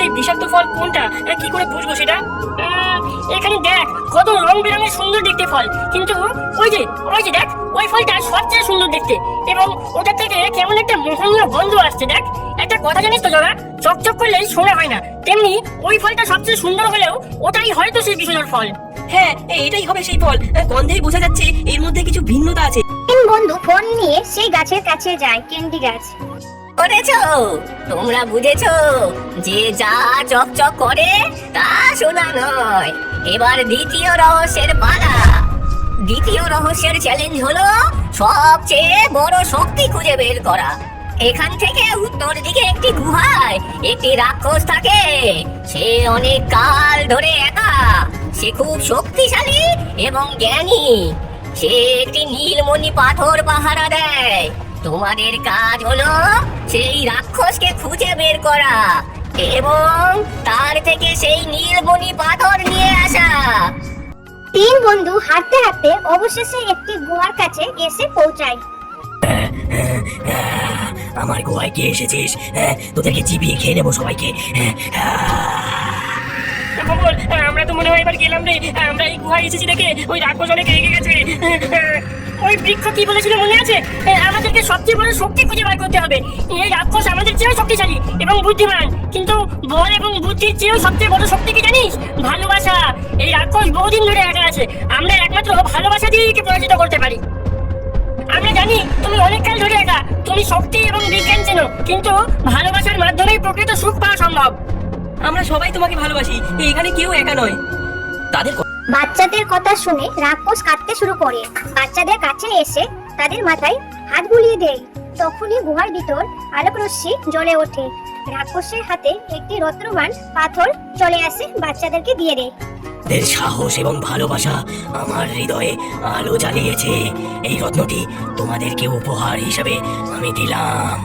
এই বিষাক্ত ফল কোনটা কি করে বুঝবো সেটা? এখানে দেখ কত রং বেরঙের সুন্দর দেখতে ফল, কিন্তু ওই যে দেখ ওই ফলটা সবচেয়ে সুন্দর দেখতে, এবং ওটা থেকে কেমন একটা মোহনীয় গন্ধ আসছে। দেখ একটা কথা জানিস তো জগা, চকচক করলেই সোনা হয় না, তেমনি ওই ফলটা সবচেয়ে সুন্দর হলেও ওটাই হয়তো সেই বিষধর ফল। হ্যাঁ, এটাই হবে সেই ফল। গন্ধেই বোঝা যাচ্ছে এর মধ্যে কিছু ভিন্নতা আছে। তিন বন্ধু ফোন নিয়ে সেই গাছের কাছে যায়, ক্যান্ডি গাছ। করেছো? তোমরা বুঝেছো যে যা চকচক করে তা সোনা নয়। এবার দ্বিতীয় রহস্যের পালা। দ্বিতীয় রহস্যের চ্যালেঞ্জ হলো সবচেয়ে বড় শক্তি খুঁজে বের করা। এখান থেকে উত্তর দিকে একটি গুহায় একটি রাক্ষস থাকে। সে অনেক কাল ধরে একা। সে খুব শক্তিশালী এবং জ্ঞানী। সে একটি নীলমণি পাথর পাহারা দেয়। তোমাদের কাজ হলো সেই রাক্ষসকে খুঁজে বের করা এবং তার থেকে সেই নীলমণি পাথর নিয়ে আসা। তিন বন্ধু হাঁটতে হাঁটতে অবশেষে একটি গুহার কাছে এসে পৌঁছায়। আমার গোয়ায় কে এসেছিস? তোদেরকে চিবিয়ে খেয়ে নেবো সবাইকে। বল, আমরা তো মনে হয় এবার গেলাম রে। আমরা এই গুহায় এসেছি দেখে ওই রাক্ষস অনেক রেগে গেছে। ওই বৃক্ষ কি বলেছিল মনে আছে? আমাদেরকে সবচেয়ে বড় শক্তি খুঁজে বার করতে হবে। এই রাক্ষস আমাদের চেয়েও শক্তিশালী এবং বুদ্ধিমান, কিন্তু বল এবং বুদ্ধির চেয়েও সবচেয়ে বড় শক্তি কি জানিস? ভালোবাসা। এই রাক্ষস বহুদিন ধরে একা আছে, আমরা একমাত্র ভালোবাসা দিয়েই একে পরাজিত করতে পারি। আমরা জানি তুমি অনেক কাল ধরে একা, তুমি শক্তি এবং বিজ্ঞান চেনো, কিন্তু ভালোবাসার মাধ্যমেই প্রকৃত সুখ পাওয়া সম্ভব। আমরা সবাই তোমাকে ভালোবাসি, এখানে কেউ একা নয়। তাদের বাচ্চাদের কথা শুনে রাক্ষস কাঁদতে শুরু করে। বাচ্চাদের কাছে এসে তাদের মাথায় হাত বুলিয়ে দেয়। তখনই গুহার ভিতর আলোক রশ্মি জ্বলে ওঠে। রাক্ষসের হাতে একটি রত্নবান পাথর চলে আসে, বাচ্চাদেরকে দিয়ে দেয়। সাহস এবং ভালোবাসা আমার হৃদয়ে আলো জ্বালিয়েছে। এই রত্নটি তোমাদেরকে উপহার হিসেবে আমি দিলাম।